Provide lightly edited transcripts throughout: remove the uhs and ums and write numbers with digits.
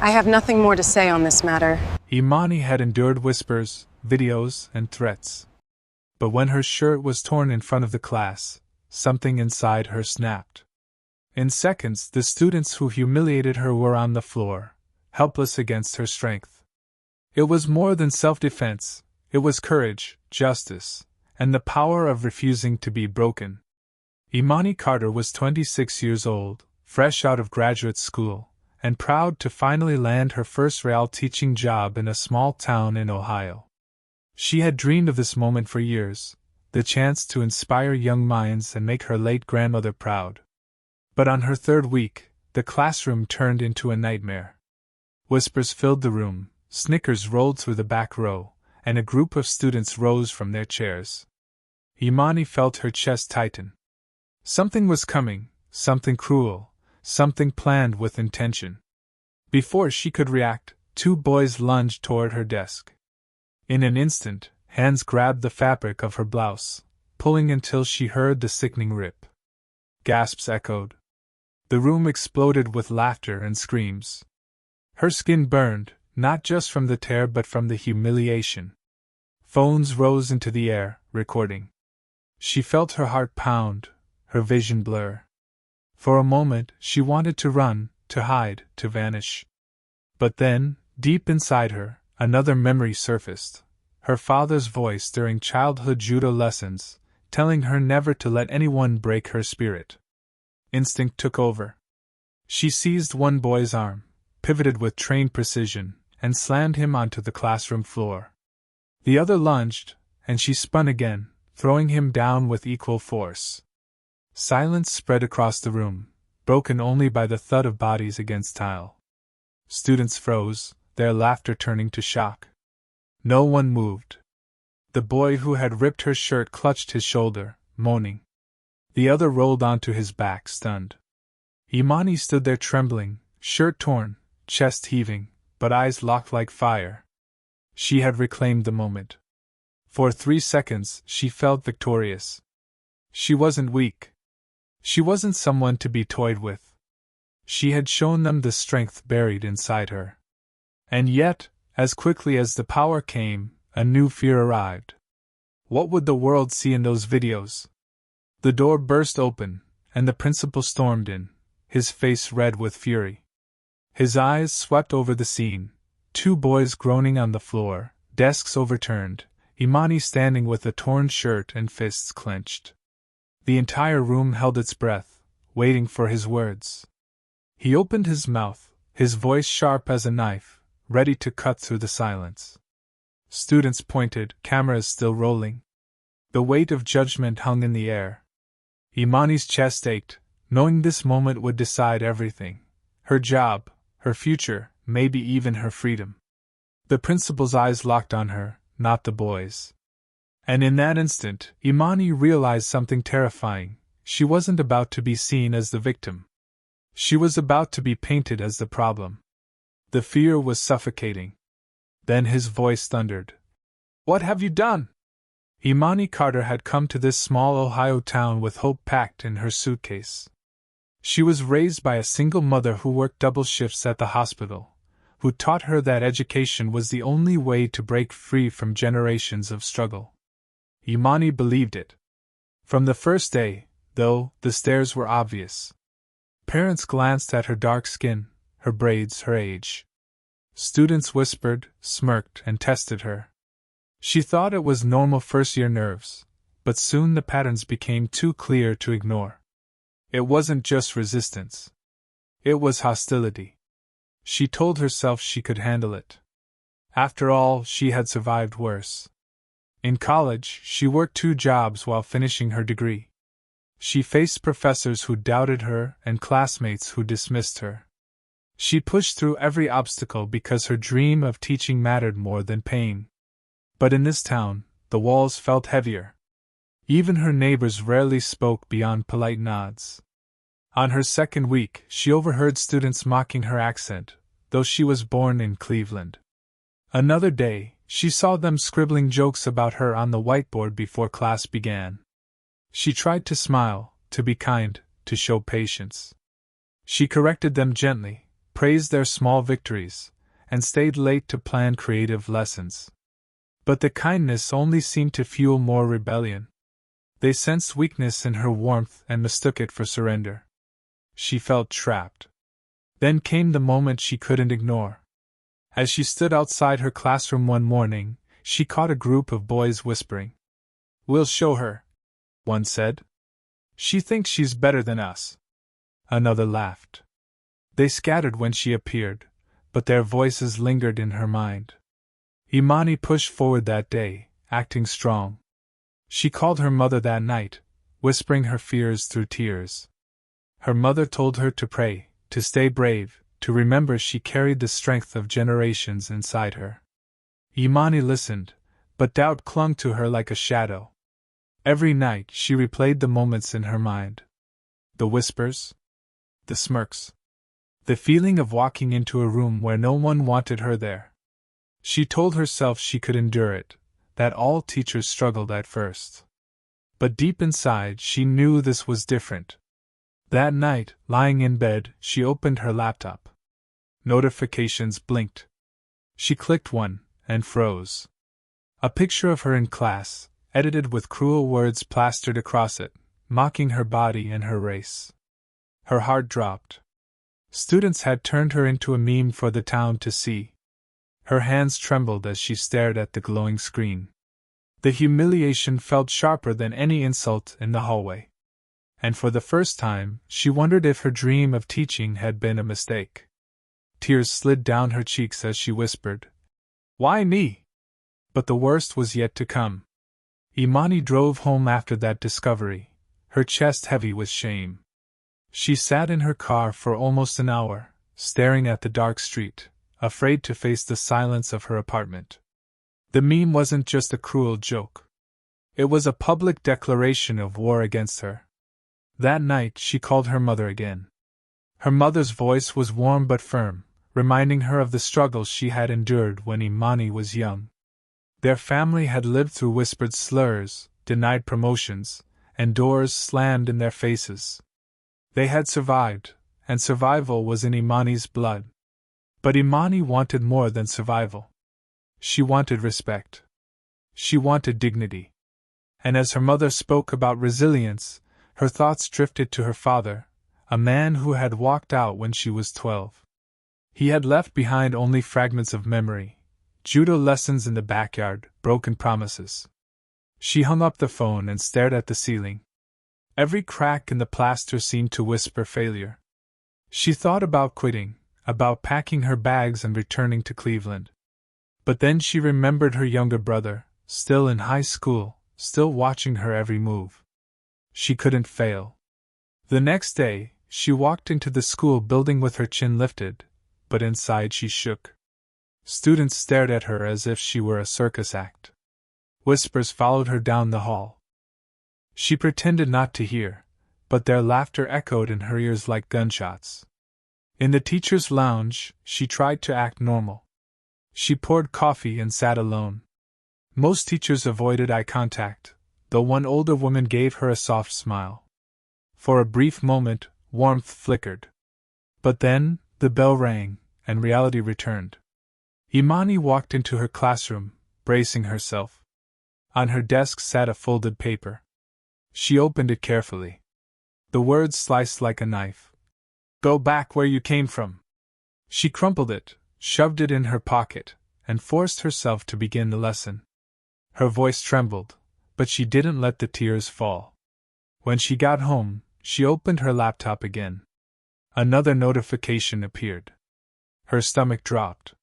I have nothing more to say on this matter. Imani had endured whispers, videos, and threats. But when her shirt was torn in front of the class, something inside her snapped. In seconds, the students who humiliated her were on the floor, helpless against her strength. It was more than self-defense, it was courage, justice, and the power of refusing to be broken. Imani Carter was 26 years old, fresh out of graduate school, and proud to finally land her first real teaching job in a small town in Ohio. She had dreamed of this moment for years, the chance to inspire young minds and make her late grandmother proud. But on her third week, the classroom turned into a nightmare. Whispers filled the room, snickers rolled through the back row, and a group of students rose from their chairs. Imani felt her chest tighten. Something was coming, something cruel, something planned with intention. Before she could react, two boys lunged toward her desk. In an instant, hands grabbed the fabric of her blouse, pulling until she heard the sickening rip. Gasps echoed. The room exploded with laughter and screams. Her skin burned, not just from the tear but from the humiliation. Phones rose into the air, recording. She felt her heart pound, her vision blur. For a moment, she wanted to run, to hide, to vanish. But then, deep inside her, another memory surfaced. Her father's voice during childhood judo lessons, telling her never to let anyone break her spirit. Instinct took over. She seized one boy's arm, pivoted with trained precision, and slammed him onto the classroom floor. The other lunged, and she spun again, throwing him down with equal force. Silence spread across the room, broken only by the thud of bodies against tile. Students froze, their laughter turning to shock. No one moved. The boy who had ripped her shirt clutched his shoulder, moaning. The other rolled onto his back, stunned. Imani stood there trembling, shirt torn, chest heaving, but eyes locked like fire. She had reclaimed the moment. For 3 seconds, she felt victorious. She wasn't weak. She wasn't someone to be toyed with. She had shown them the strength buried inside her. And yet, as quickly as the power came, a new fear arrived. What would the world see in those videos? The door burst open, and the principal stormed in, his face red with fury. His eyes swept over the scene, two boys groaning on the floor, desks overturned, Imani standing with a torn shirt and fists clenched. The entire room held its breath, waiting for his words. He opened his mouth, his voice sharp as a knife, ready to cut through the silence. Students pointed, cameras still rolling. The weight of judgment hung in the air. Imani's chest ached, knowing this moment would decide everything. Her job, her future, maybe even her freedom. The principal's eyes locked on her, not the boys. And in that instant, Imani realized something terrifying. She wasn't about to be seen as the victim. She was about to be painted as the problem. The fear was suffocating. Then his voice thundered. "What have you done?" Imani Carter had come to this small Ohio town with hope packed in her suitcase. She was raised by a single mother who worked double shifts at the hospital, who taught her that education was the only way to break free from generations of struggle. Imani believed it. From the first day, though, the stares were obvious. Parents glanced at her dark skin, her braids, her age. Students whispered, smirked, and tested her. She thought it was normal first-year nerves, but soon the patterns became too clear to ignore. It wasn't just resistance. It was hostility. She told herself she could handle it. After all, she had survived worse. In college, she worked 2 jobs while finishing her degree. She faced professors who doubted her and classmates who dismissed her. She pushed through every obstacle because her dream of teaching mattered more than pain. But in this town, the walls felt heavier. Even her neighbors rarely spoke beyond polite nods. On her second week, she overheard students mocking her accent, though she was born in Cleveland. Another day, she saw them scribbling jokes about her on the whiteboard before class began. She tried to smile, to be kind, to show patience. She corrected them gently, praised their small victories, and stayed late to plan creative lessons. But the kindness only seemed to fuel more rebellion. They sensed weakness in her warmth and mistook it for surrender. She felt trapped. Then came the moment she couldn't ignore. As she stood outside her classroom one morning, she caught a group of boys whispering. "We'll show her," one said. "She thinks she's better than us." Another laughed. They scattered when she appeared, but their voices lingered in her mind. Imani pushed forward that day, acting strong. She called her mother that night, whispering her fears through tears. Her mother told her to pray, to stay brave, to remember she carried the strength of generations inside her. Imani listened, but doubt clung to her like a shadow. Every night she replayed the moments in her mind. The whispers, the smirks, the feeling of walking into a room where no one wanted her there. She told herself she could endure it, that all teachers struggled at first. But deep inside she knew this was different. That night, lying in bed, she opened her laptop. Notifications blinked. She clicked one, and froze. A picture of her in class, edited with cruel words plastered across it, mocking her body and her race. Her heart dropped. Students had turned her into a meme for the town to see. Her hands trembled as she stared at the glowing screen. The humiliation felt sharper than any insult in the hallway. And for the first time, she wondered if her dream of teaching had been a mistake. Tears slid down her cheeks as she whispered, "Why me?" But the worst was yet to come. Imani drove home after that discovery, her chest heavy with shame. She sat in her car for almost an hour, staring at the dark street, afraid to face the silence of her apartment. The meme wasn't just a cruel joke. It was a public declaration of war against her. That night she called her mother again. Her mother's voice was warm but firm, reminding her of the struggles she had endured when Imani was young. Their family had lived through whispered slurs, denied promotions, and doors slammed in their faces. They had survived, and survival was in Imani's blood. But Imani wanted more than survival. She wanted respect. She wanted dignity. And as her mother spoke about resilience, her thoughts drifted to her father, a man who had walked out when she was 12. He had left behind only fragments of memory, judo lessons in the backyard, broken promises. She hung up the phone and stared at the ceiling. Every crack in the plaster seemed to whisper failure. She thought about quitting, about packing her bags and returning to Cleveland. But then she remembered her younger brother, still in high school, still watching her every move. She couldn't fail. The next day, she walked into the school building with her chin lifted, but inside she shook. Students stared at her as if she were a circus act. Whispers followed her down the hall. She pretended not to hear, but their laughter echoed in her ears like gunshots. In the teacher's lounge, she tried to act normal. She poured coffee and sat alone. Most teachers avoided eye contact, though one older woman gave her a soft smile. For a brief moment, warmth flickered. But then, the bell rang, and reality returned. Imani walked into her classroom, bracing herself. On her desk sat a folded paper. She opened it carefully. The words sliced like a knife. "Go back where you came from." She crumpled it, shoved it in her pocket, and forced herself to begin the lesson. Her voice trembled, but she didn't let the tears fall. When she got home, she opened her laptop again. Another notification appeared. Her stomach dropped.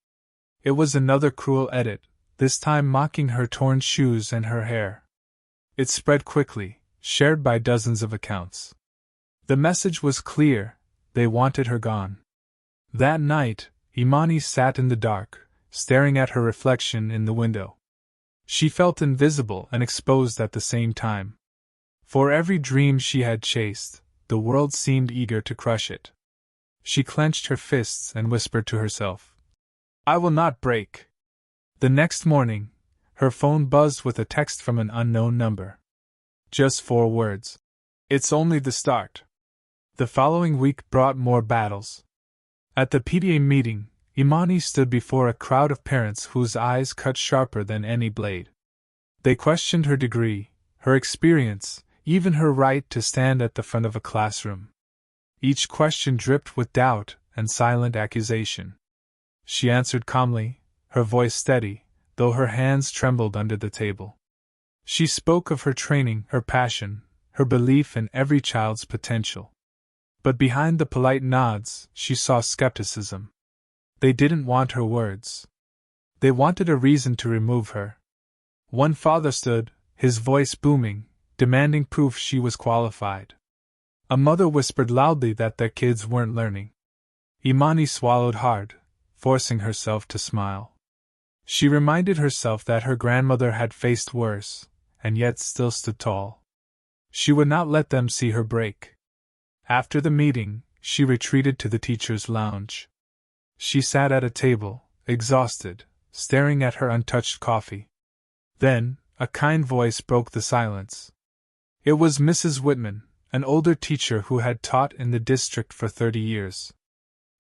It was another cruel edit, this time mocking her torn shoes and her hair. It spread quickly, shared by dozens of accounts. The message was clear: they wanted her gone. That night, Imani sat in the dark, staring at her reflection in the window. She felt invisible and exposed at the same time. For every dream she had chased, the world seemed eager to crush it. She clenched her fists and whispered to herself, "I will not break." The next morning, her phone buzzed with a text from an unknown number. Just 4 words. "It's only the start." The following week brought more battles. At the PTA meeting, Imani stood before a crowd of parents whose eyes cut sharper than any blade. They questioned her degree, her experience, even her right to stand at the front of a classroom. Each question dripped with doubt and silent accusation. She answered calmly, her voice steady, though her hands trembled under the table. She spoke of her training, her passion, her belief in every child's potential. But behind the polite nods, she saw skepticism. They didn't want her words. They wanted a reason to remove her. One father stood, his voice booming, demanding proof she was qualified. A mother whispered loudly that their kids weren't learning. Imani swallowed hard, forcing herself to smile. She reminded herself that her grandmother had faced worse, and yet still stood tall. She would not let them see her break. After the meeting, she retreated to the teacher's lounge. She sat at a table, exhausted, staring at her untouched coffee. Then, a kind voice broke the silence. It was Mrs. Whitman, an older teacher who had taught in the district for 30 years.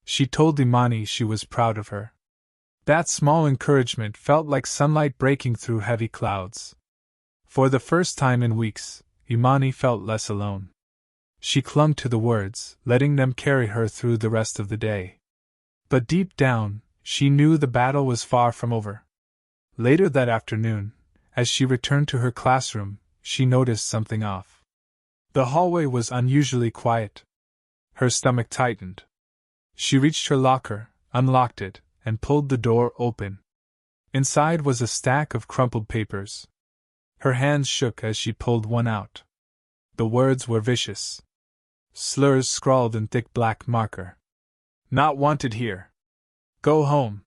She told Imani she was proud of her. That small encouragement felt like sunlight breaking through heavy clouds. For the first time in weeks, Imani felt less alone. She clung to the words, letting them carry her through the rest of the day. But deep down, she knew the battle was far from over. Later that afternoon, as she returned to her classroom, she noticed something off. The hallway was unusually quiet. Her stomach tightened. She reached her locker, unlocked it, and pulled the door open. Inside was a stack of crumpled papers. Her hands shook as she pulled one out. The words were vicious. Slurs scrawled in thick black marker. Not wanted here. Go home.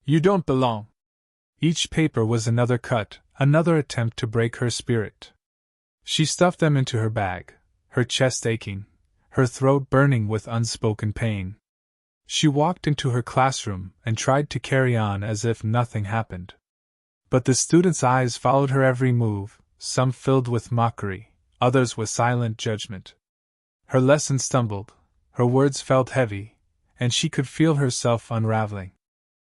You don't belong. Each paper was another cut, another attempt to break her spirit. She stuffed them into her bag, her chest aching, her throat burning with unspoken pain. She walked into her classroom and tried to carry on as if nothing happened. But the students' eyes followed her every move, some filled with mockery, others with silent judgment. Her lesson stumbled, her words felt heavy, and she could feel herself unraveling.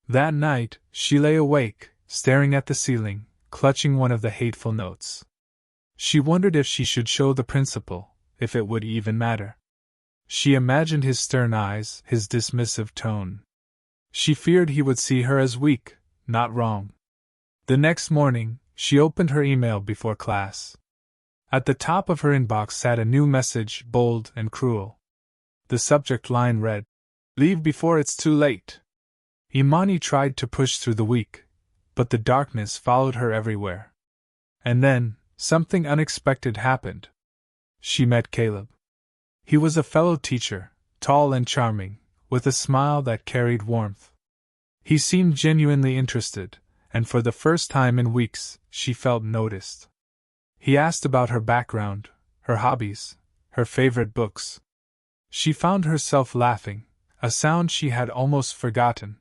That night, she lay awake, staring at the ceiling, clutching one of the hateful notes. She wondered if she should show the principal, if it would even matter. She imagined his stern eyes, his dismissive tone. She feared he would see her as weak, not wrong. The next morning, she opened her email before class. At the top of her inbox sat a new message, bold and cruel. The subject line read, "Leave before it's too late." Imani tried to push through the week, but the darkness followed her everywhere. And then, something unexpected happened. She met Caleb. He was a fellow teacher, tall and charming, with a smile that carried warmth. He seemed genuinely interested, and for the first time in weeks, she felt noticed. He asked about her background, her hobbies, her favorite books. She found herself laughing, a sound she had almost forgotten.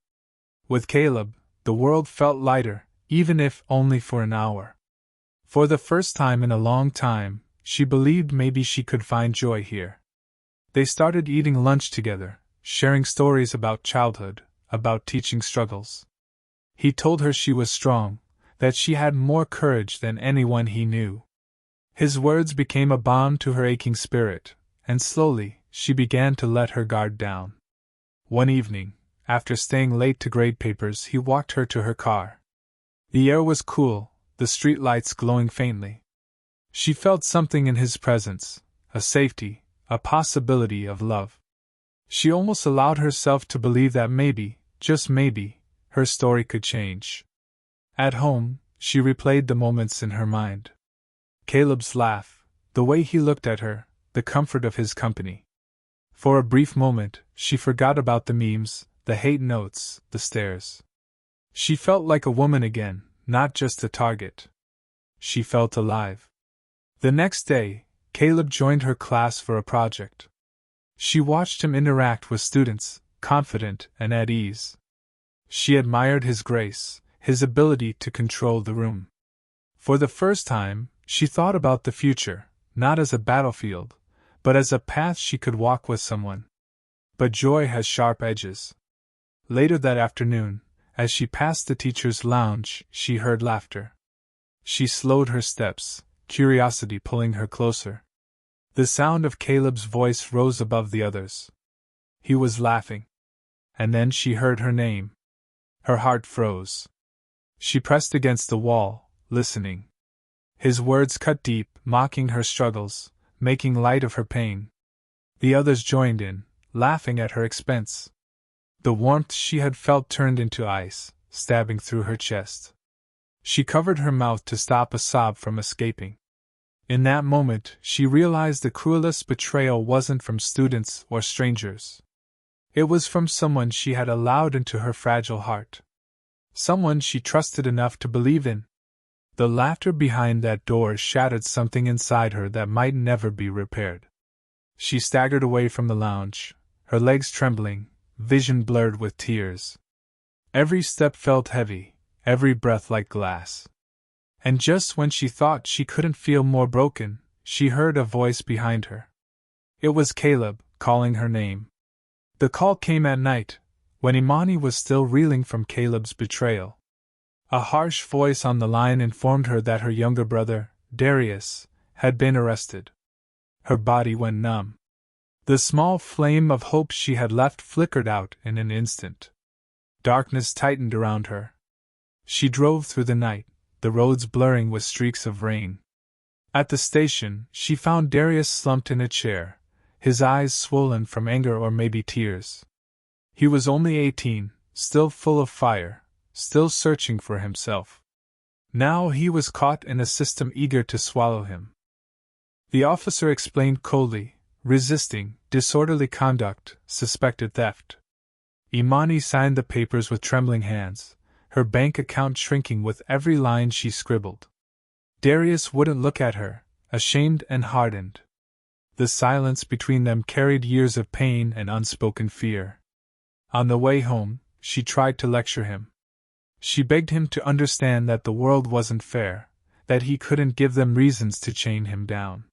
With Caleb, the world felt lighter, even if only for an hour. For the first time in a long time, she believed maybe she could find joy here. They started eating lunch together, sharing stories about childhood, about teaching struggles. He told her she was strong, that she had more courage than anyone he knew. His words became a balm to her aching spirit, and slowly, she began to let her guard down. One evening, after staying late to grade papers, he walked her to her car. The air was cool, the street lights glowing faintly. She felt something in his presence, a safety, a possibility of love. She almost allowed herself to believe that maybe, just maybe, her story could change. At home, she replayed the moments in her mind. Caleb's laugh, the way he looked at her, the comfort of his company. For a brief moment, she forgot about the memes, the hate notes, the stares. She felt like a woman again, not just a target. She felt alive. The next day, Caleb joined her class for a project. She watched him interact with students, confident and at ease. She admired his grace, his ability to control the room. For the first time, she thought about the future, not as a battlefield, but as a path she could walk with someone. but joy has sharp edges. Later that afternoon, as she passed the teacher's lounge, she heard laughter. She slowed her steps, curiosity pulling her closer. The sound of Caleb's voice rose above the others. He was laughing. And then she heard her name. Her heart froze. She pressed against the wall, listening. His words cut deep, mocking her struggles, making light of her pain. The others joined in, laughing at her expense. The warmth she had felt turned into ice, stabbing through her chest. She covered her mouth to stop a sob from escaping. In that moment, she realized the cruelest betrayal wasn't from students or strangers. It was from someone she had allowed into her fragile heart. Someone she trusted enough to believe in. The laughter behind that door shattered something inside her that might never be repaired. She staggered away from the lounge, her legs trembling, vision blurred with tears. Every step felt heavy, every breath like glass. And just when she thought she couldn't feel more broken, she heard a voice behind her. It was Caleb, calling her name. The call came at night, when Imani was still reeling from Caleb's betrayal. A harsh voice on the line informed her that her younger brother, Darius, had been arrested. Her body went numb. The small flame of hope she had left flickered out in an instant. Darkness tightened around her. She drove through the night, the roads blurring with streaks of rain. At the station, she found Darius slumped in a chair, his eyes swollen from anger or maybe tears. He was only 18, still full of fire, still searching for himself. Now he was caught in a system eager to swallow him. The officer explained coldly, resisting, disorderly conduct, suspected theft. Imani signed the papers with trembling hands, her bank account shrinking with every line she scribbled. Darius wouldn't look at her, ashamed and hardened. The silence between them carried years of pain and unspoken fear. On the way home, she tried to lecture him. She begged him to understand that the world wasn't fair, that he couldn't give them reasons to chain him down.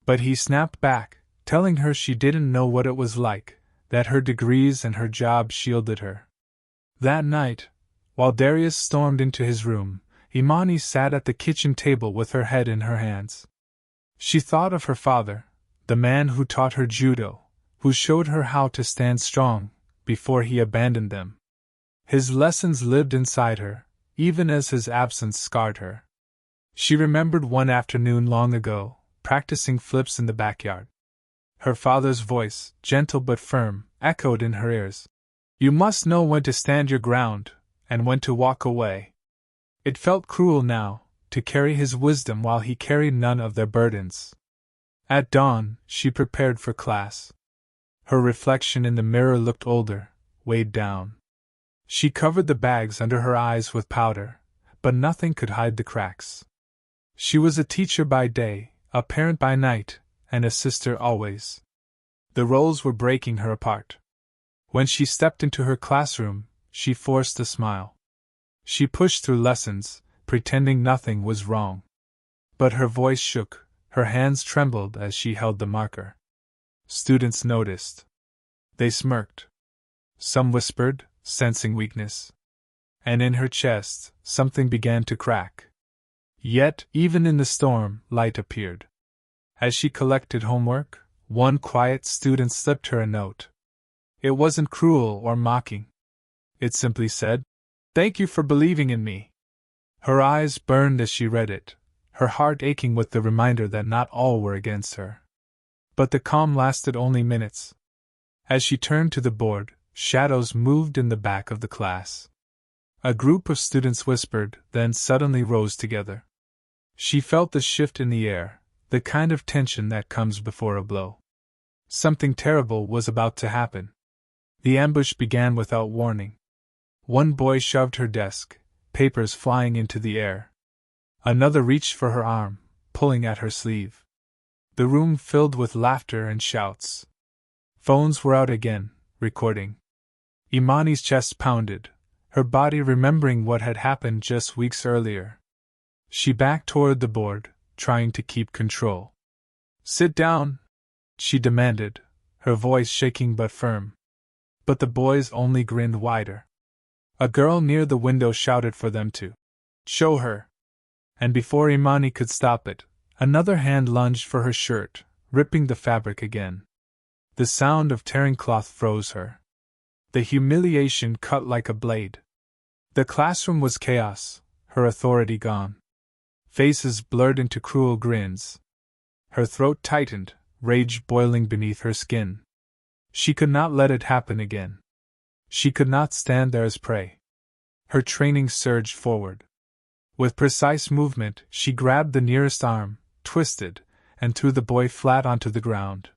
But he snapped back, telling her she didn't know what it was like, that her degrees and her job shielded her. That night, while Darius stormed into his room, Imani sat at the kitchen table with her head in her hands. She thought of her father, the man who taught her judo, who showed her how to stand strong before he abandoned them. His lessons lived inside her, even as his absence scarred her. She remembered one afternoon long ago, practicing flips in the backyard. Her father's voice, gentle but firm, echoed in her ears. You must know when to stand your ground, and when to walk away. It felt cruel now, to carry his wisdom while he carried none of their burdens. At dawn, she prepared for class. Her reflection in the mirror looked older, weighed down. She covered the bags under her eyes with powder, but nothing could hide the cracks. She was a teacher by day, a parent by night, and a sister always. The roles were breaking her apart. When she stepped into her classroom, she forced a smile. She pushed through lessons, pretending nothing was wrong. But her voice shook, her hands trembled as she held the marker. Students noticed. They smirked. Some whispered, sensing weakness. And in her chest, something began to crack. Yet, even in the storm, light appeared. As she collected homework, one quiet student slipped her a note. It wasn't cruel or mocking. It simply said, "Thank you for believing in me." Her eyes burned as she read it, her heart aching with the reminder that not all were against her. But the calm lasted only minutes. As she turned to the board, shadows moved in the back of the class. A group of students whispered, then suddenly rose together. She felt the shift in the air, the kind of tension that comes before a blow. Something terrible was about to happen. The ambush began without warning. One boy shoved her desk, papers flying into the air. Another reached for her arm, pulling at her sleeve. The room filled with laughter and shouts. Phones were out again, recording. Imani's chest pounded, her body remembering what had happened just weeks earlier. She backed toward the board, trying to keep control. "Sit down," she demanded, her voice shaking but firm. But the boys only grinned wider. A girl near the window shouted for them to show her. And before Imani could stop it, another hand lunged for her shirt, ripping the fabric again. The sound of tearing cloth froze her. The humiliation cut like a blade. The classroom was chaos, her authority gone. Faces blurred into cruel grins. Her throat tightened, rage boiling beneath her skin. She could not let it happen again. She could not stand there as prey. Her training surged forward. With precise movement, she grabbed the nearest arm, twisted, and threw the boy flat onto the ground.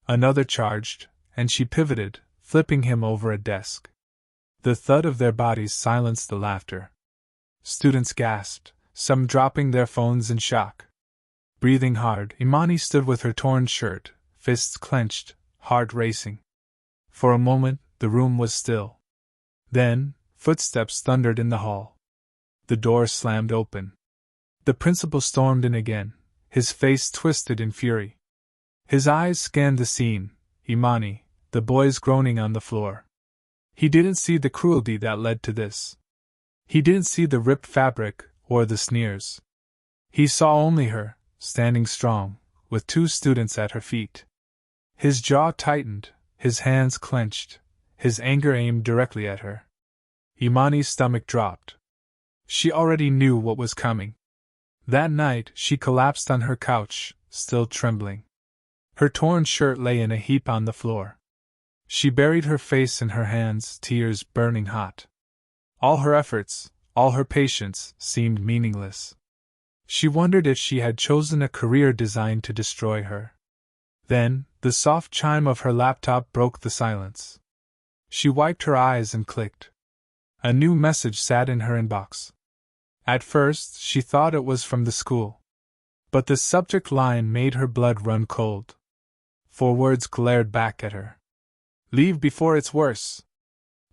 Another charged, and she pivoted, flipping him over a desk. The thud of their bodies silenced the laughter. Students gasped, some dropping their phones in shock. Breathing hard, Imani stood with her torn shirt, fists clenched, heart racing. For a moment, the room was still. Then, footsteps thundered in the hall. The door slammed open. The principal stormed in again, his face twisted in fury. His eyes scanned the scene, Imani, the boys groaning on the floor. He didn't see the cruelty that led to this. He didn't see the ripped fabric, or the sneers. He saw only her, standing strong, with 2 students at her feet. His jaw tightened, his hands clenched, his anger aimed directly at her. Imani's stomach dropped. She already knew what was coming. That night, she collapsed on her couch, still trembling. Her torn shirt lay in a heap on the floor. She buried her face in her hands, tears burning hot. All her efforts, all her patience, seemed meaningless. She wondered if she had chosen a career designed to destroy her. Then, the soft chime of her laptop broke the silence. She wiped her eyes and clicked. A new message sat in her inbox. At first, she thought it was from the school. But the subject line made her blood run cold. 4 words glared back at her. "Leave before it's worse."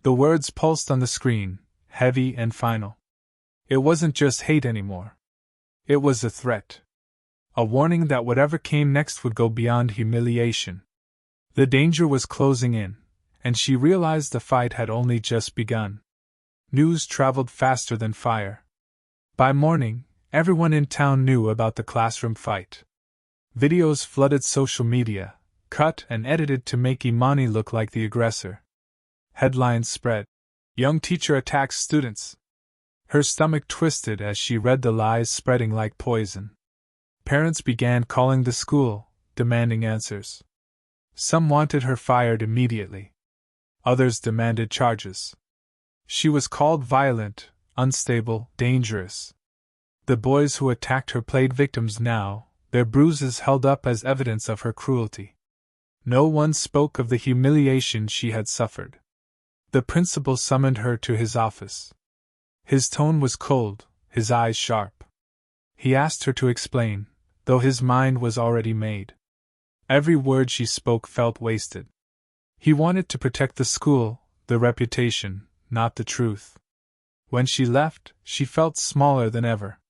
The words pulsed on the screen, heavy and final. It wasn't just hate anymore. It was a threat. A warning that whatever came next would go beyond humiliation. The danger was closing in, and she realized the fight had only just begun. News traveled faster than fire. By morning, everyone in town knew about the classroom fight. Videos flooded social media, cut and edited to make Imani look like the aggressor. Headlines spread. "Young teacher attacks students." Her stomach twisted as she read the lies spreading like poison. Parents began calling the school, demanding answers. Some wanted her fired immediately. Others demanded charges. She was called violent, unstable, dangerous. The boys who attacked her played victims now, their bruises held up as evidence of her cruelty. No one spoke of the humiliation she had suffered. The principal summoned her to his office. His tone was cold, his eyes sharp. He asked her to explain, though his mind was already made. Every word she spoke felt wasted. He wanted to protect the school, the reputation, not the truth. When she left, she felt smaller than ever.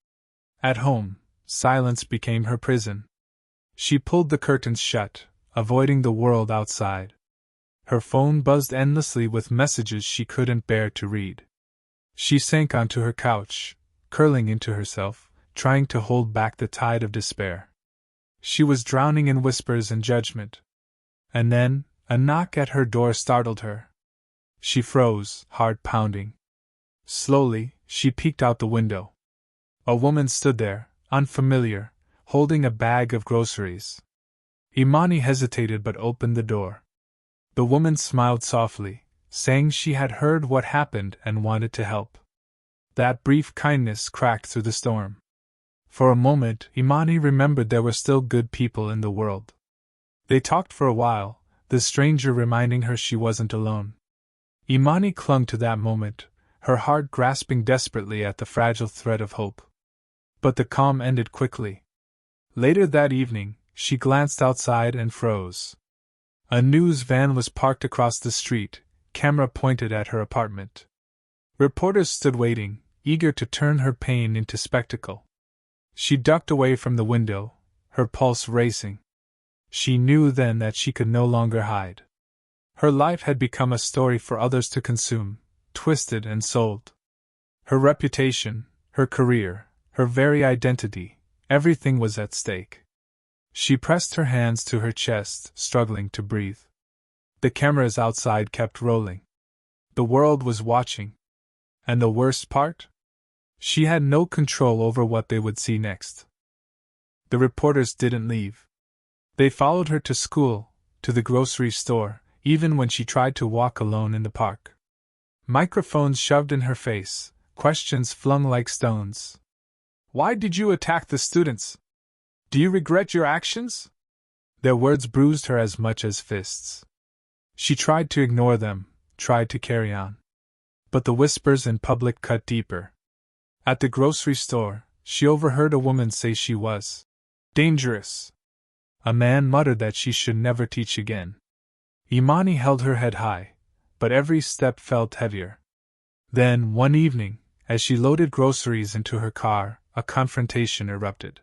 At home, silence became her prison. She pulled the curtains shut, avoiding the world outside. Her phone buzzed endlessly with messages she couldn't bear to read. She sank onto her couch, curling into herself, trying to hold back the tide of despair. She was drowning in whispers and judgment. And then, a knock at her door startled her. She froze, heart pounding. Slowly, she peeked out the window. A woman stood there, unfamiliar, holding a bag of groceries. Imani hesitated but opened the door. The woman smiled softly, saying she had heard what happened and wanted to help. That brief kindness cracked through the storm. For a moment, Imani remembered there were still good people in the world. They talked for a while, the stranger reminding her she wasn't alone. Imani clung to that moment, her heart grasping desperately at the fragile thread of hope. But the calm ended quickly. Later that evening, she glanced outside and froze. A news van was parked across the street, camera pointed at her apartment. Reporters stood waiting, eager to turn her pain into spectacle. She ducked away from the window, her pulse racing. She knew then that she could no longer hide. Her life had become a story for others to consume, twisted and sold. Her reputation, her career, her very identity, everything was at stake. She pressed her hands to her chest, struggling to breathe. The cameras outside kept rolling. The world was watching. And the worst part? She had no control over what they would see next. The reporters didn't leave. They followed her to school, to the grocery store, even when she tried to walk alone in the park. Microphones shoved in her face, questions flung like stones. Why did you attack the students? Do you regret your actions? Their words bruised her as much as fists. She tried to ignore them, tried to carry on. But the whispers in public cut deeper. At the grocery store, she overheard a woman say she was dangerous. A man muttered that she should never teach again. Imani held her head high, but every step felt heavier. Then, one evening, as she loaded groceries into her car, a confrontation erupted.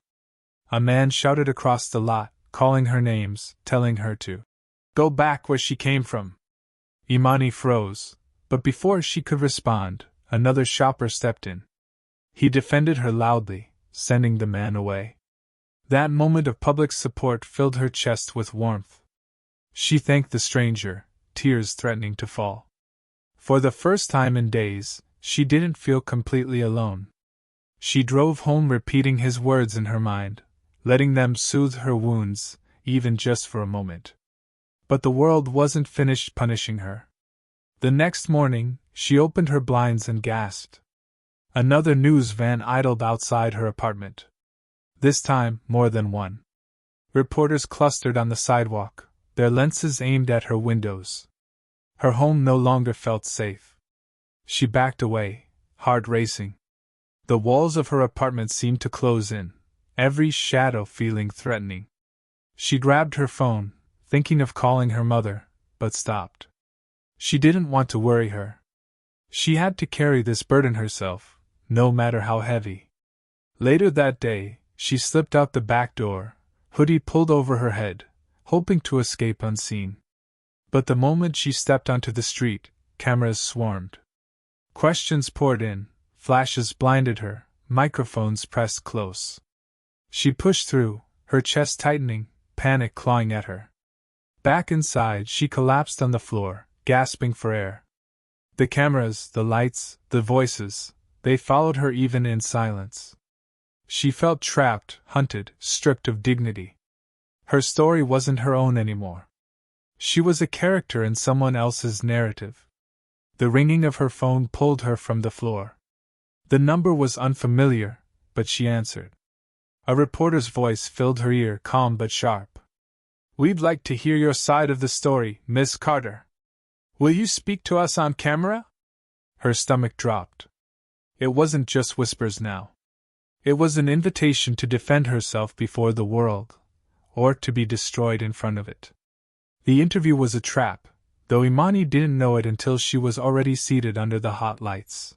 A man shouted across the lot, calling her names, telling her to go back where she came from. Imani froze, but before she could respond, another shopper stepped in. He defended her loudly, sending the man away. That moment of public support filled her chest with warmth. She thanked the stranger, tears threatening to fall. For the first time in days, she didn't feel completely alone. She drove home repeating his words in her mind, letting them soothe her wounds, even just for a moment. But the world wasn't finished punishing her. The next morning, she opened her blinds and gasped. Another news van idled outside her apartment. This time, more than one. Reporters clustered on the sidewalk, their lenses aimed at her windows. Her home no longer felt safe. She backed away, heart racing. The walls of her apartment seemed to close in, every shadow feeling threatening. She grabbed her phone, thinking of calling her mother, but stopped. She didn't want to worry her. She had to carry this burden herself, no matter how heavy. Later that day, she slipped out the back door, hoodie pulled over her head, hoping to escape unseen. But the moment she stepped onto the street, cameras swarmed. Questions poured in, flashes blinded her, microphones pressed close. She pushed through, her chest tightening, panic clawing at her. Back inside, she collapsed on the floor, gasping for air. The cameras, the lights, the voices, they followed her even in silence. She felt trapped, hunted, stripped of dignity. Her story wasn't her own anymore. She was a character in someone else's narrative. The ringing of her phone pulled her from the floor. The number was unfamiliar, but she answered. A reporter's voice filled her ear, calm but sharp. "We'd like to hear your side of the story, Miss Carter. Will you speak to us on camera?" Her stomach dropped. It wasn't just whispers now. It was an invitation to defend herself before the world, or to be destroyed in front of it. The interview was a trap, though Imani didn't know it until she was already seated under the hot lights.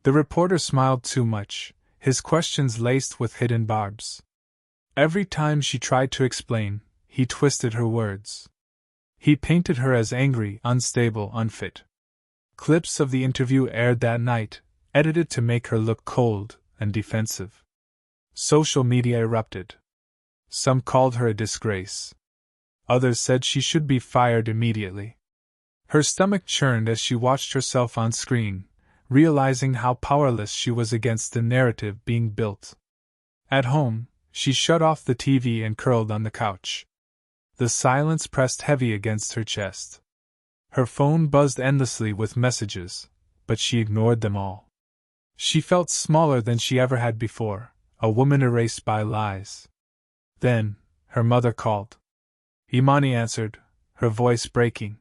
The reporter smiled too much, his questions laced with hidden barbs. Every time she tried to explain, he twisted her words. He painted her as angry, unstable, unfit. Clips of the interview aired that night, edited to make her look cold and defensive. Social media erupted. Some called her a disgrace. Others said she should be fired immediately. Her stomach churned as she watched herself on screen, realizing how powerless she was against the narrative being built. At home, she shut off the TV and curled on the couch. The silence pressed heavy against her chest. Her phone buzzed endlessly with messages, but she ignored them all. She felt smaller than she ever had before, a woman erased by lies. Then, her mother called. Imani answered, her voice breaking.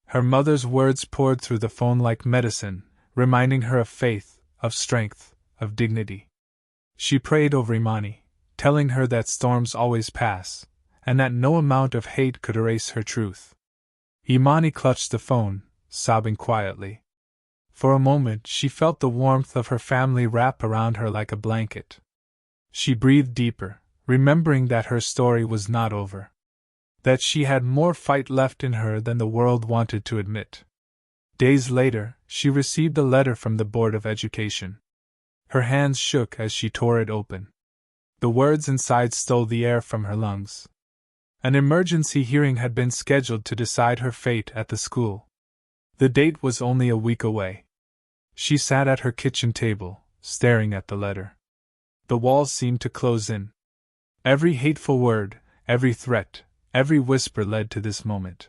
Her mother's words poured through the phone like medicine, reminding her of faith, of strength, of dignity. She prayed over Imani, telling her that storms always pass, and that no amount of hate could erase her truth. Imani clutched the phone, sobbing quietly. For a moment she felt the warmth of her family wrap around her like a blanket. She breathed deeper, remembering that her story was not over. that she had more fight left in her than the world wanted to admit. Days later, she received a letter from the Board of Education. Her hands shook as she tore it open. The words inside stole the air from her lungs. An emergency hearing had been scheduled to decide her fate at the school. The date was only a week away. She sat at her kitchen table, staring at the letter. The walls seemed to close in. Every hateful word, every threat, every whisper led to this moment.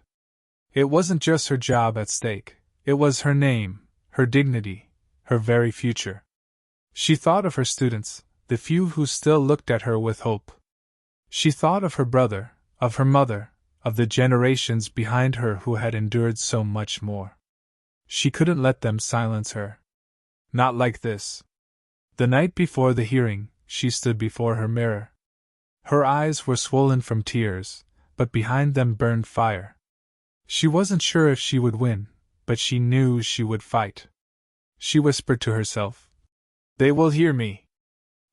It wasn't just her job at stake, it was her name, her dignity, her very future. She thought of her students, the few who still looked at her with hope. She thought of her brother, of her mother, of the generations behind her who had endured so much more. She couldn't let them silence her. Not like this. The night before the hearing, she stood before her mirror. Her eyes were swollen from tears, but behind them burned fire. She wasn't sure if she would win, but she knew she would fight. She whispered to herself, "They will hear me."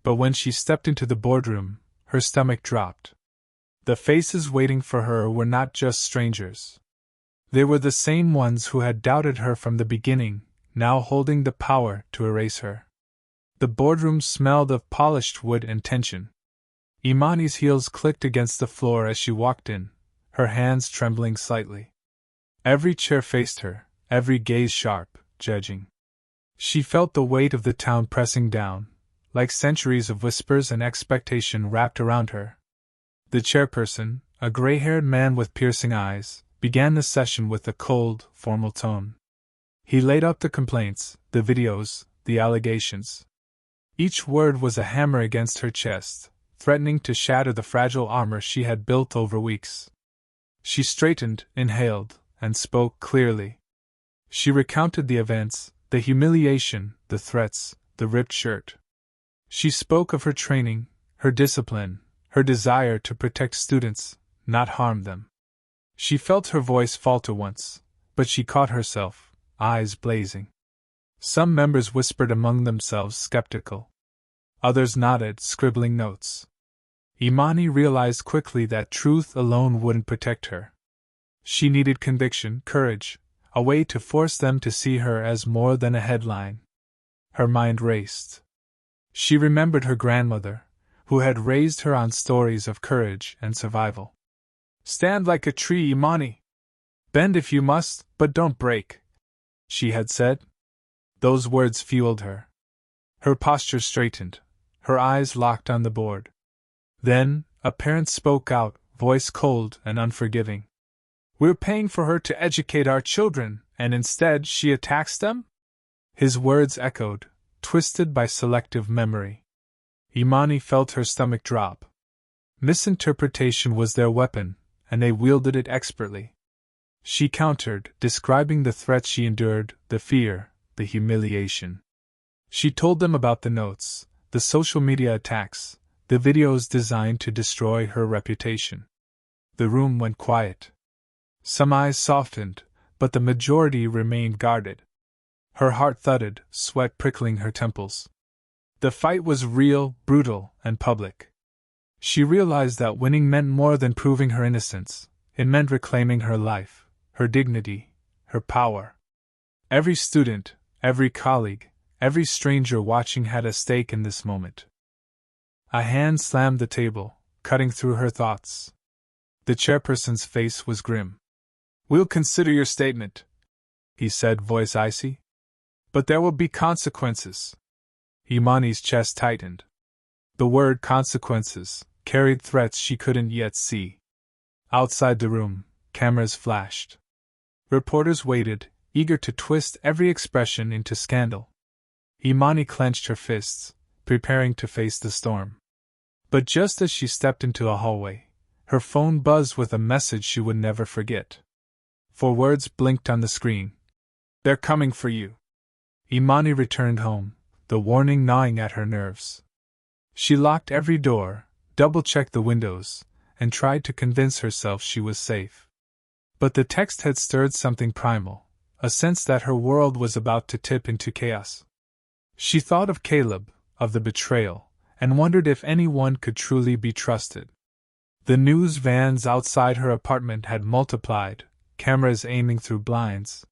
But when she stepped into the boardroom, her stomach dropped. The faces waiting for her were not just strangers. They were the same ones who had doubted her from the beginning, now holding the power to erase her. The boardroom smelled of polished wood and tension. Imani's heels clicked against the floor as she walked in, her hands trembling slightly. Every chair faced her, every gaze sharp, judging. She felt the weight of the town pressing down, like centuries of whispers and expectation wrapped around her. The chairperson, a gray-haired man with piercing eyes, began the session with a cold, formal tone. He laid out the complaints, the videos, the allegations. Each word was a hammer against her chest, threatening to shatter the fragile armor she had built over weeks. She straightened, inhaled, and spoke clearly. She recounted the events, the humiliation, the threats, the ripped shirt. She spoke of her training, her discipline, her desire to protect students, not harm them. She felt her voice falter once, but she caught herself, eyes blazing. Some members whispered among themselves, skeptical. Others nodded, scribbling notes. Imani realized quickly that truth alone wouldn't protect her. She needed conviction, courage, a way to force them to see her as more than a headline. Her mind raced. She remembered her grandmother, who had raised her on stories of courage and survival. "Stand like a tree, Imani. Bend if you must, but don't break," she had said. Those words fueled her. Her posture straightened, her eyes locked on the board. Then, a parent spoke out, voice cold and unforgiving. "We're paying for her to educate our children, and instead she attacks them?" His words echoed, twisted by selective memory. Imani felt her stomach drop. Misinterpretation was their weapon, and they wielded it expertly. She countered, describing the threats she endured, the fear, the humiliation. She told them about the notes, the social media attacks, the videos designed to destroy her reputation. The room went quiet. Some eyes softened, but the majority remained guarded. Her heart thudded, sweat prickling her temples. The fight was real, brutal, and public. She realized that winning meant more than proving her innocence. It meant reclaiming her life, her dignity, her power. Every student, every colleague, every stranger watching had a stake in this moment. A hand slammed the table, cutting through her thoughts. The chairperson's face was grim. "We'll consider your statement," he said, voice icy. "But there will be consequences." Imani's chest tightened. The word consequences carried threats she couldn't yet see. Outside the room, cameras flashed. Reporters waited, eager to twist every expression into scandal. Imani clenched her fists, preparing to face the storm. But just as she stepped into a hallway, her phone buzzed with a message she would never forget. 4 words blinked on the screen. "They're coming for you." Imani returned home, the warning gnawing at her nerves. She locked every door, double-checked the windows, and tried to convince herself she was safe. But the text had stirred something primal, a sense that her world was about to tip into chaos. She thought of Caleb, of the betrayal, and wondered if anyone could truly be trusted. The news vans outside her apartment had multiplied, cameras aiming through blinds.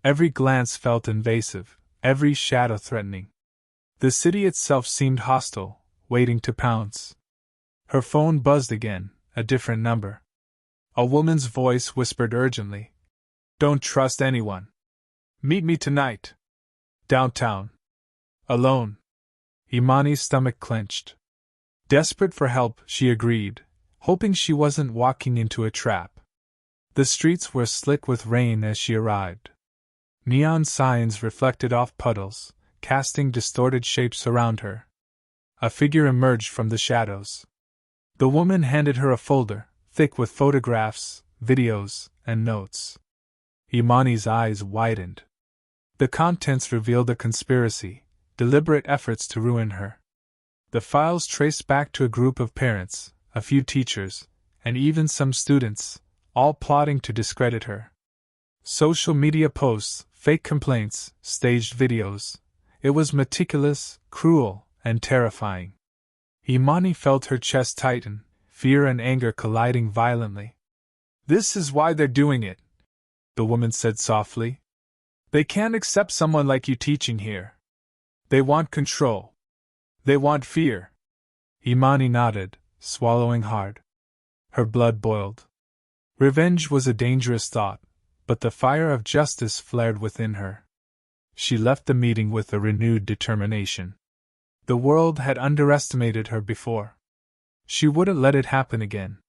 Every glance felt invasive, every shadow threatening. The city itself seemed hostile, waiting to pounce. Her phone buzzed again, a different number. A woman's voice whispered urgently, "Don't trust anyone. Meet me tonight. Downtown. Alone." Imani's stomach clenched. Desperate for help, she agreed, hoping she wasn't walking into a trap. The streets were slick with rain as she arrived. Neon signs reflected off puddles, casting distorted shapes around her. A figure emerged from the shadows. The woman handed her a folder, thick with photographs, videos, and notes. Imani's eyes widened. The contents revealed a conspiracy, deliberate efforts to ruin her. The files traced back to a group of parents, a few teachers, and even some students, all plotting to discredit her. Social media posts, fake complaints, staged videos. It was meticulous, cruel, and terrifying. Imani felt her chest tighten, fear and anger colliding violently. "This is why they're doing it," the woman said softly. "They can't accept someone like you teaching here. They want control. They want fear." Imani nodded, swallowing hard. Her blood boiled. Revenge was a dangerous thought, but the fire of justice flared within her. She left the meeting with a renewed determination. The world had underestimated her before. She wouldn't let it happen again.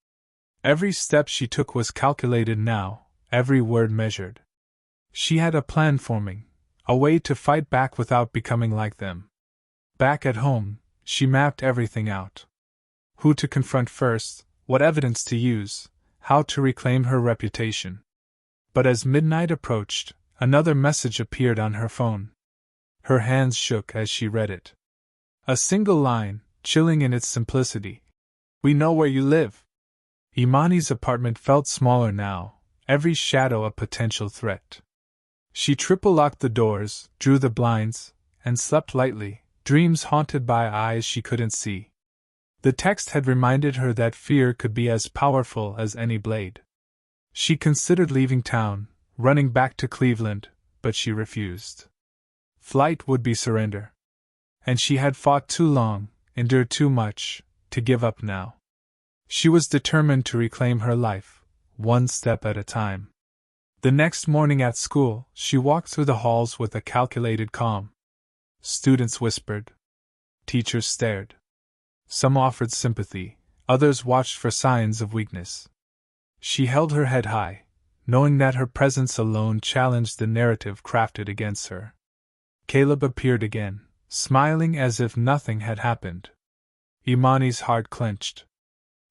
Every step she took was calculated now, every word measured. She had a plan forming, a way to fight back without becoming like them. Back at home, she mapped everything out. Who to confront first, what evidence to use, how to reclaim her reputation. But as midnight approached, another message appeared on her phone. Her hands shook as she read it. A single line, chilling in its simplicity. "We know where you live." Imani's apartment felt smaller now, every shadow a potential threat. She triple-locked the doors, drew the blinds, and slept lightly, dreams haunted by eyes she couldn't see. The text had reminded her that fear could be as powerful as any blade. She considered leaving town, running back to Cleveland, but she refused. Flight would be surrender. And she had fought too long, endured too much, to give up now. She was determined to reclaim her life, one step at a time. The next morning at school, she walked through the halls with a calculated calm. Students whispered. Teachers stared. Some offered sympathy, others watched for signs of weakness. She held her head high, knowing that her presence alone challenged the narrative crafted against her. Caleb appeared again, smiling as if nothing had happened. Imani's heart clenched.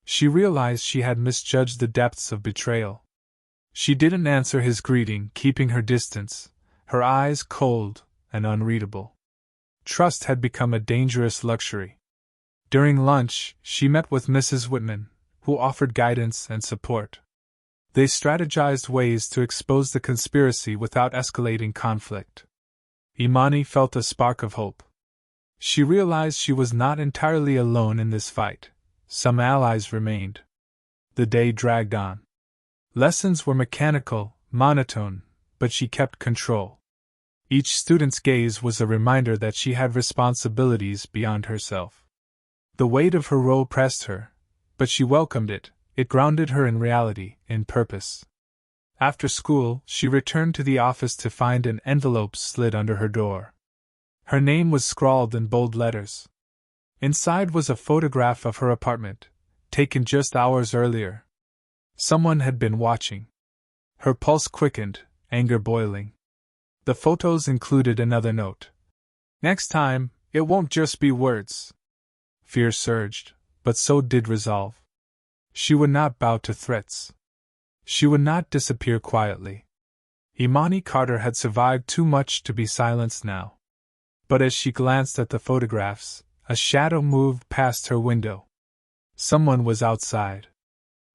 She realized she had misjudged the depths of betrayal. She didn't answer his greeting, keeping her distance, her eyes cold and unreadable. Trust had become a dangerous luxury. During lunch, she met with Mrs. Whitman, who offered guidance and support. They strategized ways to expose the conspiracy without escalating conflict. Imani felt a spark of hope. She realized she was not entirely alone in this fight. Some allies remained. The day dragged on. Lessons were mechanical, monotone, but she kept control. Each student's gaze was a reminder that she had responsibilities beyond herself. The weight of her role pressed her, but she welcomed it. It grounded her in reality, in purpose. After school, she returned to the office to find an envelope slid under her door. Her name was scrawled in bold letters. Inside was a photograph of her apartment, taken just hours earlier. Someone had been watching. Her pulse quickened, anger boiling. The photos included another note. "Next time, it won't just be words." Fear surged, but so did resolve. She would not bow to threats. She would not disappear quietly. Imani Carter had survived too much to be silenced now. But as she glanced at the photographs, a shadow moved past her window. Someone was outside.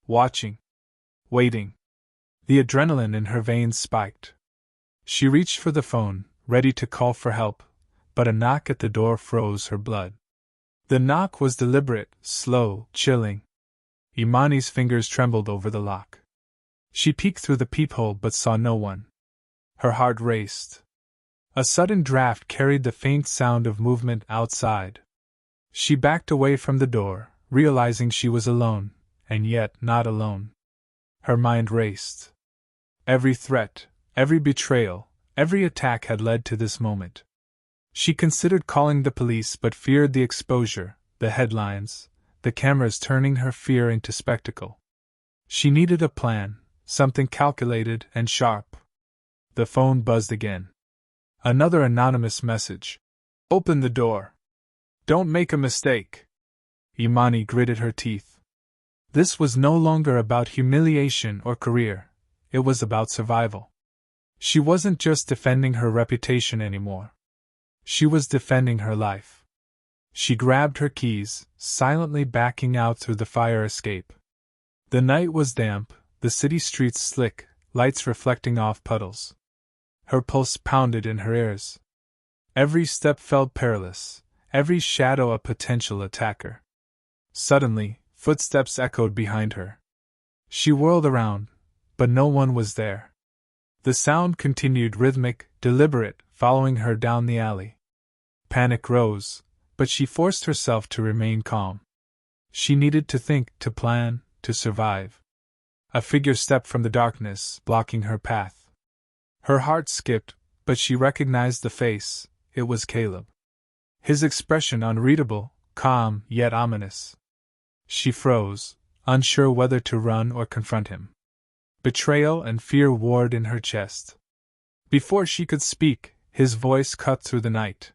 Watching. Waiting. The adrenaline in her veins spiked. She reached for the phone, ready to call for help, but a knock at the door froze her blood. The knock was deliberate, slow, chilling. Imani's fingers trembled over the lock. She peeked through the peephole but saw no one. Her heart raced. A sudden draft carried the faint sound of movement outside. She backed away from the door, realizing she was alone, and yet not alone. Her mind raced. Every threat, every betrayal, every attack had led to this moment. She considered calling the police but feared the exposure, the headlines, the cameras turning her fear into spectacle. She needed a plan, something calculated and sharp. The phone buzzed again. Another anonymous message. "Open the door. Don't make a mistake." Imani gritted her teeth. This was no longer about humiliation or career, it was about survival. She wasn't just defending her reputation anymore. She was defending her life. She grabbed her keys, silently backing out through the fire escape. The night was damp, the city streets slick, lights reflecting off puddles. Her pulse pounded in her ears. Every step felt perilous, every shadow a potential attacker. Suddenly, footsteps echoed behind her. She whirled around, but no one was there. The sound continued rhythmic, deliberate, following her down the alley. Panic rose, but she forced herself to remain calm. She needed to think, to plan, to survive. A figure stepped from the darkness, blocking her path. Her heart skipped, but she recognized the face. It was Caleb. His expression unreadable, calm, yet ominous. She froze, unsure whether to run or confront him. Betrayal and fear warred in her chest. Before she could speak, his voice cut through the night.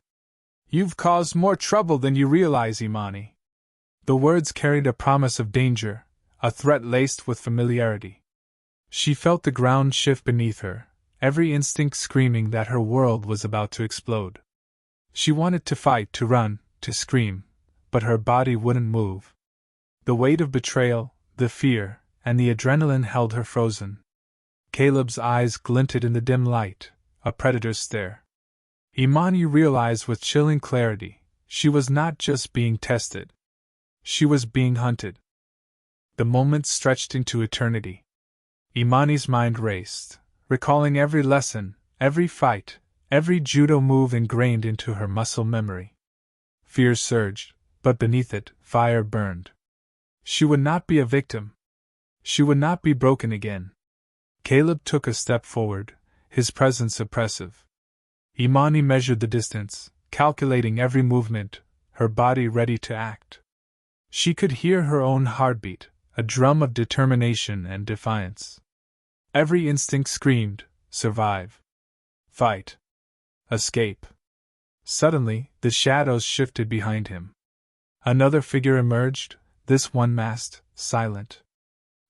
"You've caused more trouble than you realize, Imani." The words carried a promise of danger, a threat laced with familiarity. She felt the ground shift beneath her, every instinct screaming that her world was about to explode. She wanted to fight, to run, to scream, but her body wouldn't move. The weight of betrayal, the fear, and the adrenaline held her frozen. Caleb's eyes glinted in the dim light, a predator's stare. Imani realized with chilling clarity, she was not just being tested. She was being hunted. The moment stretched into eternity. Imani's mind raced, recalling every lesson, every fight, every judo move ingrained into her muscle memory. Fear surged, but beneath it, fire burned. She would not be a victim. She would not be broken again. Caleb took a step forward, his presence oppressive. Imani measured the distance, calculating every movement, her body ready to act. She could hear her own heartbeat, a drum of determination and defiance. Every instinct screamed, survive. Fight. Escape. Suddenly, the shadows shifted behind him. Another figure emerged, this one masked, silent.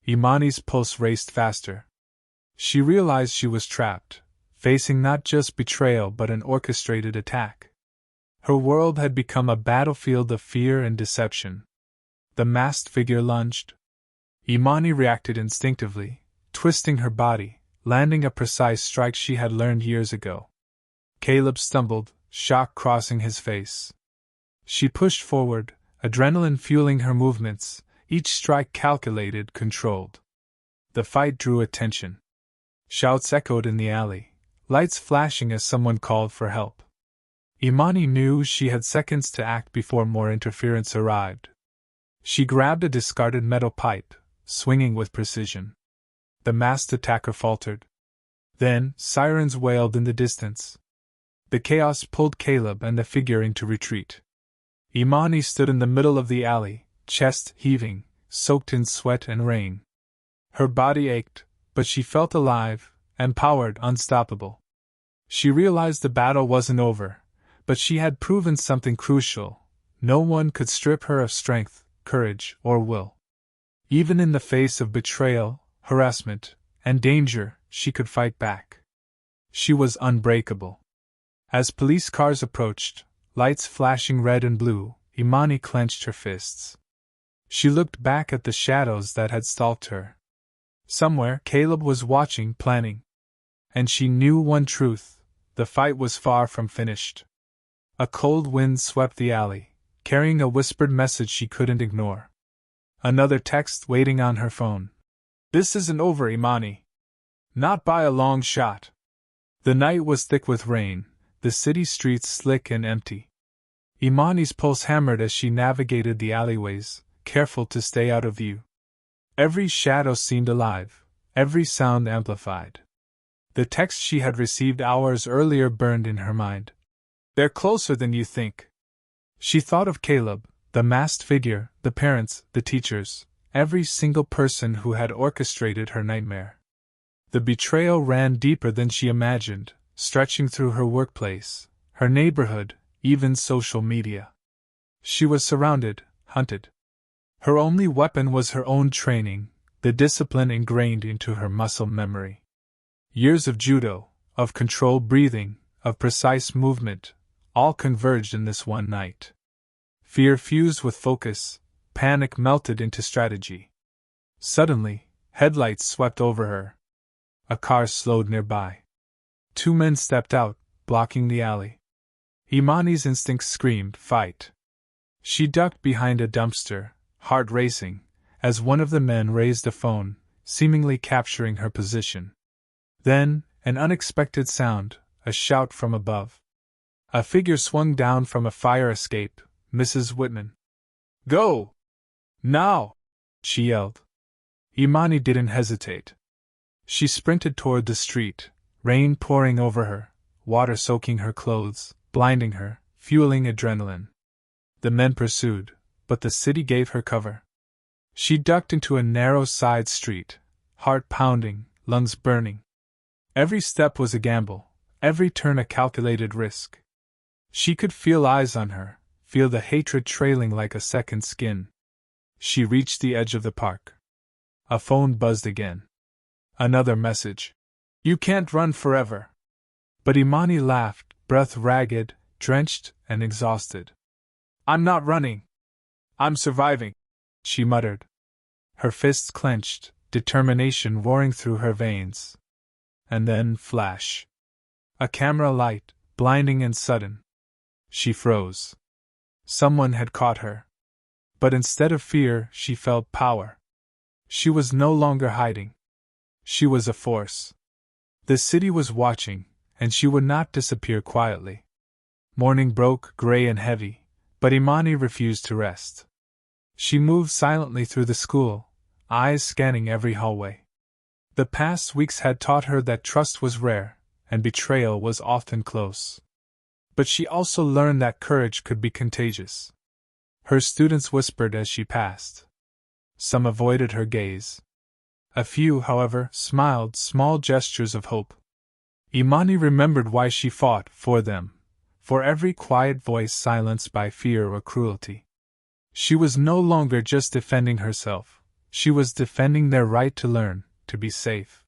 Imani's pulse raced faster. She realized she was trapped, facing not just betrayal but an orchestrated attack. Her world had become a battlefield of fear and deception. The masked figure lunged. Imani reacted instinctively, twisting her body, landing a precise strike she had learned years ago. Caleb stumbled, shock crossing his face. She pushed forward, adrenaline fueling her movements, each strike calculated, controlled. The fight drew attention. Shouts echoed in the alley, lights flashing as someone called for help. Imani knew she had seconds to act before more interference arrived. She grabbed a discarded metal pipe, swinging with precision. The masked attacker faltered. Then, sirens wailed in the distance. The chaos pulled Caleb and the figure into retreat. Imani stood in the middle of the alley, chest heaving, soaked in sweat and rain. Her body ached, but she felt alive, empowered, unstoppable. She realized the battle wasn't over, but she had proven something crucial. No one could strip her of strength, courage, or will. Even in the face of betrayal, harassment, and danger, she could fight back. She was unbreakable. As police cars approached, lights flashing red and blue, Imani clenched her fists. She looked back at the shadows that had stalked her. Somewhere, Caleb was watching, planning. And she knew one truth: the fight was far from finished. A cold wind swept the alley, carrying a whispered message she couldn't ignore. Another text waiting on her phone. This isn't over, Imani. Not by a long shot. The night was thick with rain, the city streets slick and empty. Imani's pulse hammered as she navigated the alleyways, careful to stay out of view. Every shadow seemed alive, every sound amplified. The text she had received hours earlier burned in her mind. They're closer than you think. She thought of Caleb, the masked figure, the parents, the teachers, every single person who had orchestrated her nightmare. The betrayal ran deeper than she imagined, stretching through her workplace, her neighborhood, even social media. She was surrounded, hunted. Her only weapon was her own training, the discipline ingrained into her muscle memory. Years of judo, of controlled breathing, of precise movement, all converged in this one night. Fear fused with focus, panic melted into strategy. Suddenly, headlights swept over her. A car slowed nearby. Two men stepped out, blocking the alley. Imani's instincts screamed, fight. She ducked behind a dumpster, heart racing, as one of the men raised a phone, seemingly capturing her position. Then, an unexpected sound, a shout from above. A figure swung down from a fire escape, Mrs. Whitman. Go! Now! She yelled. Imani didn't hesitate. She sprinted toward the street, rain pouring over her, water soaking her clothes, blinding her, fueling adrenaline. The men pursued, but the city gave her cover. She ducked into a narrow side street, heart pounding, lungs burning. Every step was a gamble, every turn a calculated risk. She could feel eyes on her, feel the hatred trailing like a second skin. She reached the edge of the park. A phone buzzed again. Another message. You can't run forever. But Imani laughed, breath ragged, drenched, and exhausted. I'm not running. I'm surviving, she muttered. Her fists clenched, determination roaring through her veins. And then flash. A camera light, blinding and sudden. She froze. Someone had caught her. But instead of fear, she felt power. She was no longer hiding. She was a force. The city was watching, and she would not disappear quietly. Morning broke, gray and heavy, but Imani refused to rest. She moved silently through the school, eyes scanning every hallway. The past weeks had taught her that trust was rare, and betrayal was often close. But she also learned that courage could be contagious. Her students whispered as she passed. Some avoided her gaze. A few, however, smiled, small gestures of hope. Imani remembered why she fought for them, for every quiet voice silenced by fear or cruelty. She was no longer just defending herself, she was defending their right to learn, to be safe.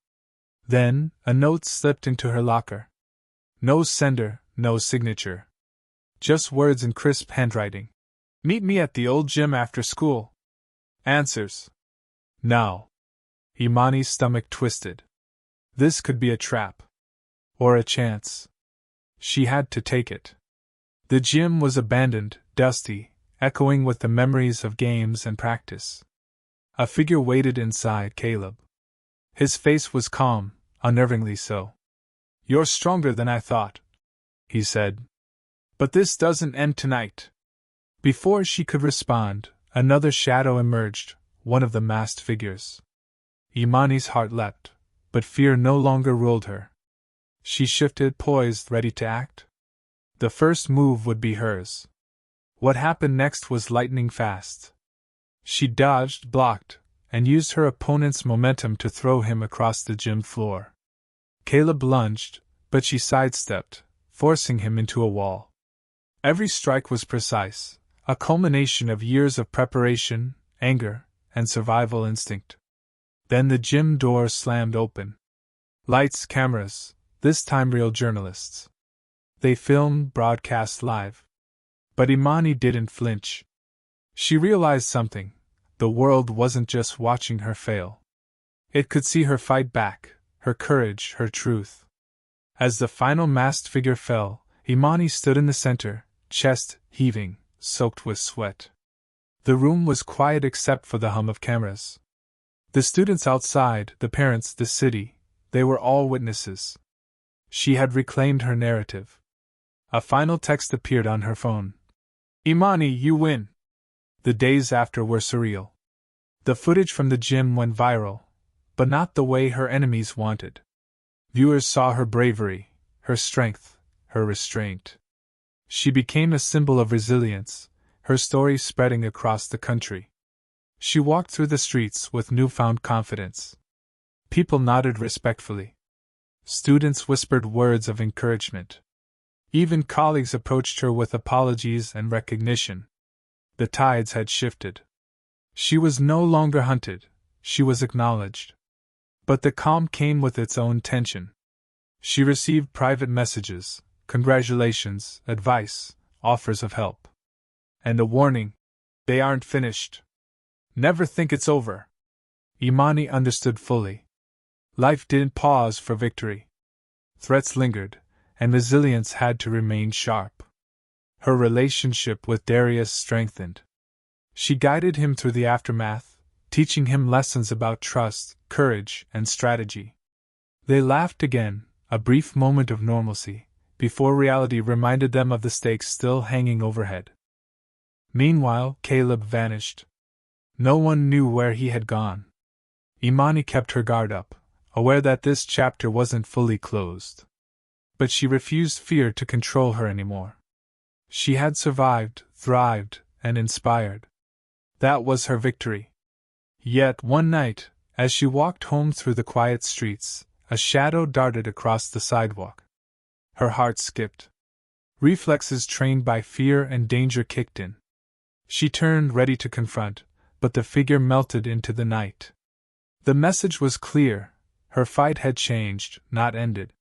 Then, a note slipped into her locker. No sender, no signature. Just words in crisp handwriting. Meet me at the old gym after school. Answers. Now. Imani's stomach twisted. This could be a trap. Or a chance. She had to take it. The gym was abandoned, dusty, echoing with the memories of games and practice. A figure waited inside Caleb. His face was calm, unnervingly so. You're stronger than I thought, he said. But this doesn't end tonight. Before she could respond, another shadow emerged, one of the masked figures. Imani's heart leapt, but fear no longer ruled her. She shifted, poised, ready to act. The first move would be hers. What happened next was lightning fast. She dodged, blocked, and used her opponent's momentum to throw him across the gym floor. Caleb lunged, but she sidestepped, forcing him into a wall. Every strike was precise, a culmination of years of preparation, anger, and survival instinct. Then the gym door slammed open. Lights, cameras, this time real journalists. They filmed, broadcast live. But Imani didn't flinch. She realized something. The world wasn't just watching her fail. It could see her fight back, her courage, her truth. As the final masked figure fell, Imani stood in the center, chest heaving, soaked with sweat. The room was quiet except for the hum of cameras. The students outside, the parents, the city, they were all witnesses. She had reclaimed her narrative. A final text appeared on her phone. Imani, you win. The days after were surreal. The footage from the gym went viral, but not the way her enemies wanted. Viewers saw her bravery, her strength, her restraint. She became a symbol of resilience, her story spreading across the country. She walked through the streets with newfound confidence. People nodded respectfully. Students whispered words of encouragement. Even colleagues approached her with apologies and recognition. The tides had shifted. She was no longer hunted, she was acknowledged. But the calm came with its own tension. She received private messages, congratulations, advice, offers of help. And a warning: they aren't finished. Never think it's over. Imani understood fully. Life didn't pause for victory. Threats lingered, and resilience had to remain sharp. Her relationship with Darius strengthened. She guided him through the aftermath, teaching him lessons about trust, courage, and strategy. They laughed again, a brief moment of normalcy, before reality reminded them of the stakes still hanging overhead. Meanwhile, Caleb vanished. No one knew where he had gone. Imani kept her guard up, aware that this chapter wasn't fully closed. But she refused fear to control her anymore. She had survived, thrived, and inspired. That was her victory. Yet one night, as she walked home through the quiet streets, a shadow darted across the sidewalk. Her heart skipped. Reflexes trained by fear and danger kicked in. She turned, ready to confront, but the figure melted into the night. The message was clear: her fight had changed, not ended.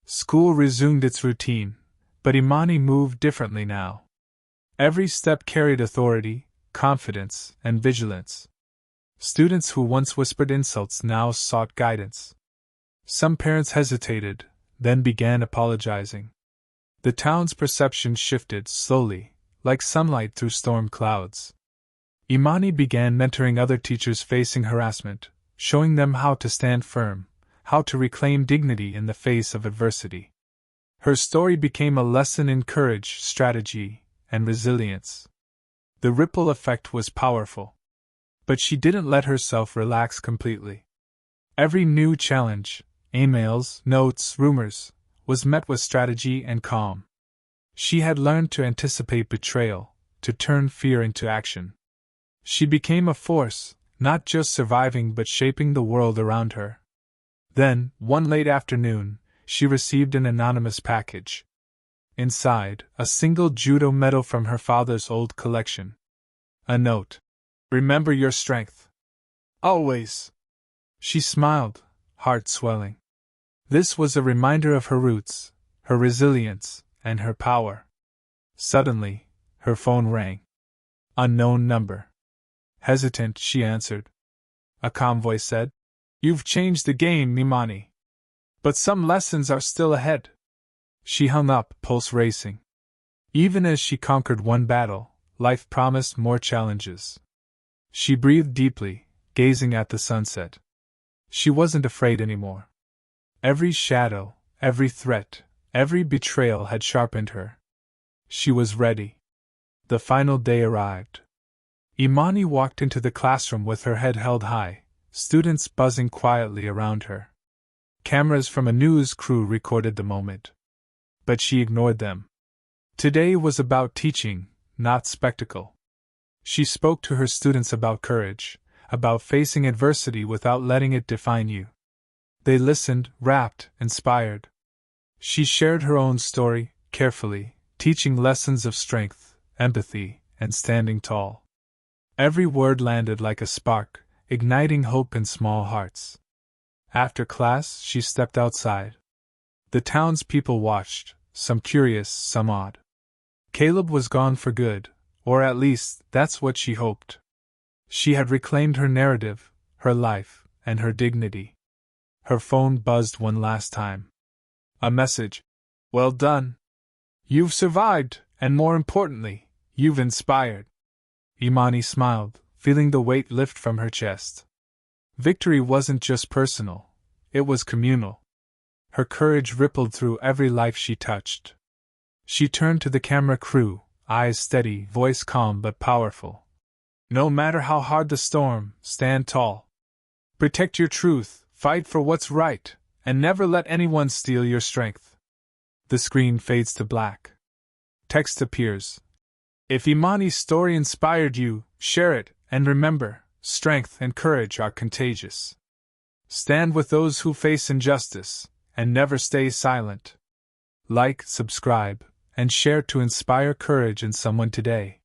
School resumed its routine, but Imani moved differently now. Every step carried authority, confidence, and vigilance. Students who once whispered insults now sought guidance. Some parents hesitated, then began apologizing. The town's perception shifted slowly, like sunlight through storm clouds. Imani began mentoring other teachers facing harassment, showing them how to stand firm, how to reclaim dignity in the face of adversity. Her story became a lesson in courage, strategy, and resilience. The ripple effect was powerful. But she didn't let herself relax completely. Every new challenge, emails, notes, rumors, was met with strategy and calm. She had learned to anticipate betrayal, to turn fear into action. She became a force, not just surviving but shaping the world around her. Then, one late afternoon, she received an anonymous package. Inside, a single judo medal from her father's old collection. A note: "Remember your strength. Always." She smiled, heart swelling. This was a reminder of her roots, her resilience, and her power. Suddenly, her phone rang. Unknown number. Hesitant, she answered. A calm voice said, "You've changed the game, Imani. But some lessons are still ahead." She hung up, pulse racing. Even as she conquered one battle, life promised more challenges. She breathed deeply, gazing at the sunset. She wasn't afraid anymore. Every shadow, every threat, every betrayal had sharpened her. She was ready. The final day arrived. Imani walked into the classroom with her head held high, students buzzing quietly around her. Cameras from a news crew recorded the moment. But she ignored them. Today was about teaching, not spectacle. She spoke to her students about courage, about facing adversity without letting it define you. They listened, rapt, inspired. She shared her own story, carefully, teaching lessons of strength, empathy, and standing tall. Every word landed like a spark, igniting hope in small hearts. After class, she stepped outside. The townspeople watched, some curious, some awed. Caleb was gone for good, or at least, that's what she hoped. She had reclaimed her narrative, her life, and her dignity. Her phone buzzed one last time. A message: "Well done. You've survived, and more importantly, you've inspired." Imani smiled, feeling the weight lift from her chest. Victory wasn't just personal, it was communal. Her courage rippled through every life she touched. She turned to the camera crew, eyes steady, voice calm but powerful. No matter how hard the storm, stand tall. Protect your truth, fight for what's right, and never let anyone steal your strength. The screen fades to black. Text appears. If Imani's story inspired you, share it, and remember, strength and courage are contagious. Stand with those who face injustice, and never stay silent. Like, subscribe, and share to inspire courage in someone today.